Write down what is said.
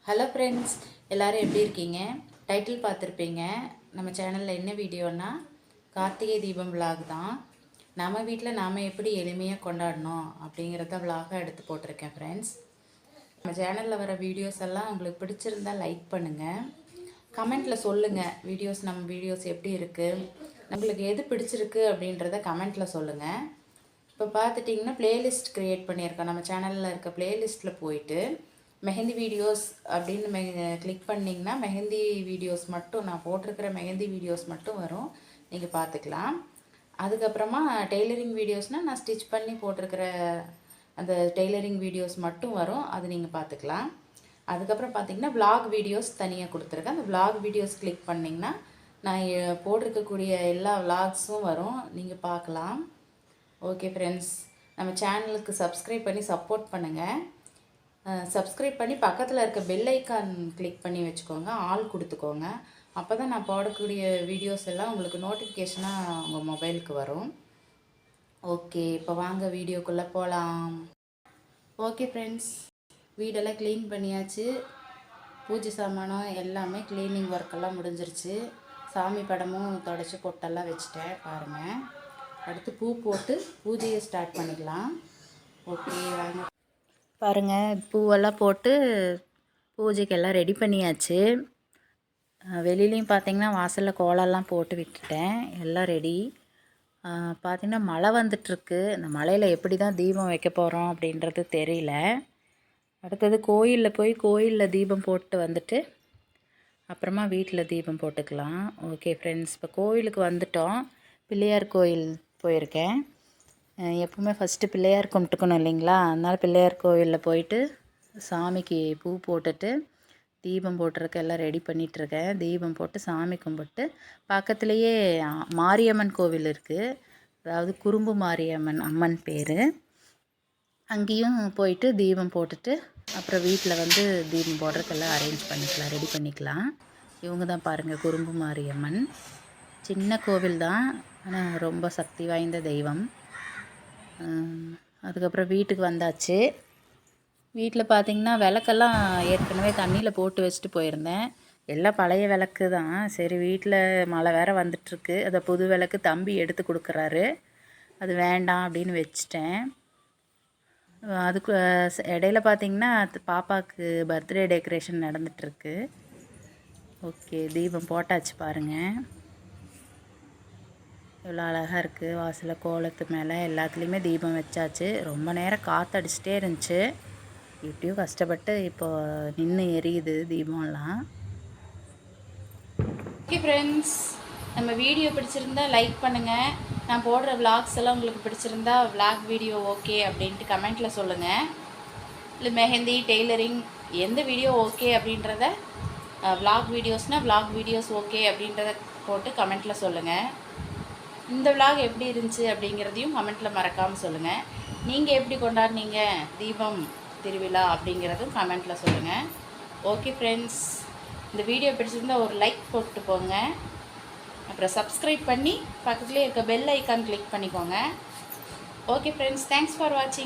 Hello friends, எல்லோரும் எப்படி இருக்கீங்க? டைட்டில் பார்த்துருப்பீங்க. நம்ம சேனலில் என்ன வீடியோன்னா கார்த்திகை தீபம் விலாக் தான். நம்ம வீட்டில் நாம் எப்படி எளிமையாக கொண்டாடணும் அப்படிங்கிறத விலாகாக எடுத்து போட்டிருக்கேன் ஃப்ரெண்ட்ஸ். நம்ம சேனலில் வர வீடியோஸ் எல்லாம் உங்களுக்கு பிடிச்சிருந்தால் லைக் பண்ணுங்கள், கமெண்ட்டில் சொல்லுங்கள். நம்ம வீடியோஸ் எப்படி இருக்குது, நம்மளுக்கு எது பிடிச்சிருக்கு அப்படின்றத கமெண்ட்டில் சொல்லுங்கள். இப்போ பார்த்துட்டிங்கன்னா ப்ளேலிஸ்ட் க்ரியேட் பண்ணியிருக்கோம். நம்ம சேனலில் இருக்க ப்ளேலிஸ்ட்டில் போயிட்டு மெஹந்தி வீடியோஸ் அப்படின்னு கிளிக் பண்ணிங்கன்னா மெஹந்தி வீடியோஸ் மட்டும், நான் போட்டிருக்கிற மெஹந்தி வீடியோஸ் மட்டும் வரும், நீங்கள் பார்த்துக்கலாம். அதுக்கப்புறமா டெய்லரிங் வீடியோஸ்னால் நான் ஸ்டிச் பண்ணி போட்டிருக்கிற அந்த டெய்லரிங் வீடியோஸ் மட்டும் வரும், அது நீங்கள் பார்த்துக்கலாம். அதுக்கப்புறம் பார்த்திங்கன்னா விலாக் வீடியோஸ் தனியாக கொடுத்துருக்கேன். அந்த விலாக் வீடியோஸ் கிளிக் பண்ணிங்கன்னா நான் போட்டிருக்கக்கூடிய எல்லா விலாக்ஸும் வரும், நீங்கள் பார்க்கலாம். ஓகே ஃப்ரெண்ட்ஸ், நம்ம சேனலுக்கு சப்ஸ்கிரைப் பண்ணி சப்போர்ட் பண்ணுங்கள். சப்ஸ்கிரைப் பண்ணி பக்கத்தில் இருக்க பெல் ஐக்கான் கிளிக் பண்ணி வச்சுக்கோங்க, ஆல் கொடுத்துக்கோங்க. அப்போ தான் நான் போடக்கூடிய வீடியோஸ் எல்லாம் உங்களுக்கு நோட்டிஃபிகேஷனாக உங்கள் மொபைலுக்கு வரும். ஓகே, இப்போ வாங்க வீடியோக்குள்ளே போகலாம். ஓகே ஃப்ரெண்ட்ஸ், வீடெல்லாம் க்ளீன் பண்ணியாச்சு. பூஜை சாமானம் எல்லாமே க்ளீனிங் ஒர்க்கெல்லாம் முடிஞ்சிருச்சு. சாமி படமும் தொடச்சி பொட்டெல்லாம் வச்சுட்டேன் பாருங்கள். அடுத்து பூ போட்டு பூஜையை ஸ்டார்ட் பண்ணிக்கலாம். ஓகே வாங்க பாருங்கள், பூவெல்லாம் போட்டு பூஜைக்கெல்லாம் ரெடி பண்ணியாச்சு. வெளியிலையும் பார்த்திங்கன்னா வாசலில் கோலம்லாம் போட்டு விட்டுட்டேன், எல்லாம் ரெடி. பார்த்திங்கன்னா மழை வந்துட்டுருக்கு. இந்த மழையில் எப்படி தான் தீபம் வைக்க போகிறோம் அப்படின்றது தெரியல. அடுத்தது கோயிலில் போய் கோயிலில் தீபம் போட்டு வந்துட்டு அப்புறமா வீட்டில் தீபம் போட்டுக்கலாம். ஓகே ஃப்ரெண்ட்ஸ், இப்போ கோயிலுக்கு வந்துட்டோம். பிள்ளையார் கோயில் போயிருக்கேன். எப்பவுமே ஃபஸ்ட்டு பிள்ளையார் கும்பிட்டுக்கணும் இல்லைங்களா, அதனால் பிள்ளையார் கோவிலில் போயிட்டு சாமிக்கு பூ போட்டுட்டு தீபம் போட்டுறதுக்கு எல்லாம் ரெடி பண்ணிகிட்ருக்கேன். தீபம் போட்டு சாமி கும்பிட்டு பக்கத்துலேயே மாரியம்மன் கோவில் இருக்குது, அதாவது குறும்பு மாரியம்மன் அம்மன் பேர். அங்கேயும் போயிட்டு தீபம் போட்டுட்டு அப்புறம் வீட்டில் வந்து தீபம் போடுறதுக்கெல்லாம் அரேஞ்ச் பண்ணிக்கலாம், ரெடி பண்ணிக்கலாம். இவங்க தான் பாருங்கள் குறும்பு மாரியம்மன். சின்ன கோவில் தான், ஆனால் ரொம்ப சக்தி வாய்ந்த தெய்வம். அதுக்கப்புறம் வீட்டுக்கு வந்தாச்சு. வீட்டில் பார்த்திங்கன்னா விளக்கெல்லாம் ஏற்கனவே தண்ணியில் போட்டு வச்சுட்டு போயிருந்தேன். எல்லாம் பழைய விளக்கு தான். சரி, வீட்டில் மழை வேறு வந்துட்டுருக்கு, அதை புது விளக்கு தம்பி எடுத்து கொடுக்குறாரு, அது வேண்டாம் அப்படின்னு வச்சிட்டேன். அதுக்கு இடையில பார்த்திங்கன்னா பாப்பாவுக்கு பர்த்டே டெக்கரேஷன் நடந்துகிட்ருக்கு. ஓகே, தீபம் போட்டாச்சு பாருங்கள், எவ்வளோ அழகாக இருக்குது. வாசலில் கோலத்து மேலே எல்லாத்துலேயுமே தீபம் வச்சாச்சு. ரொம்ப நேரம் காற்றடிச்சிட்டே இருந்துச்சு, எப்படியோ கஷ்டப்பட்டு இப்போது நின்று எரியுது தீபம்லாம். ஓகே ஃப்ரெண்ட்ஸ், நம்ம வீடியோ பிடிச்சிருந்தா லைக் பண்ணுங்கள். நான் போடுற விலாக்ஸ் எல்லாம் உங்களுக்கு பிடிச்சிருந்தா விலாக் வீடியோ ஓகே அப்படின்ட்டு கமெண்ட்டில் சொல்லுங்கள். இல்லை மெஹந்தி டெய்லரிங் எந்த வீடியோ ஓகே அப்படின்றத, விலாக் வீடியோஸ்னால் விலாக் வீடியோஸ் ஓகே அப்படின்றத போட்டு கமெண்ட்டில் சொல்லுங்கள். இந்த விலாக் எப்படி இருந்துச்சு அப்படிங்கிறதையும் கமெண்ட்டில் மறக்காமல் சொல்லுங்கள். நீங்கள் எப்படி கொண்டாடுனீங்க தீபம் திருவிழா அப்படிங்கிறதும் கமெண்ட்டில் சொல்லுங்கள். ஓகே ஃப்ரெண்ட்ஸ், இந்த வீடியோ பிடிச்சிருந்தால் ஒரு லைக் போட்டு போங்க. அப்புறம் சப்ஸ்கிரைப் பண்ணி பக்கத்துலேயே இருக்க பெல் ஐக்கான் கிளிக் பண்ணிக்கோங்க. ஓகே ஃப்ரெண்ட்ஸ், தேங்க்ஸ் ஃபார் வாட்சிங்.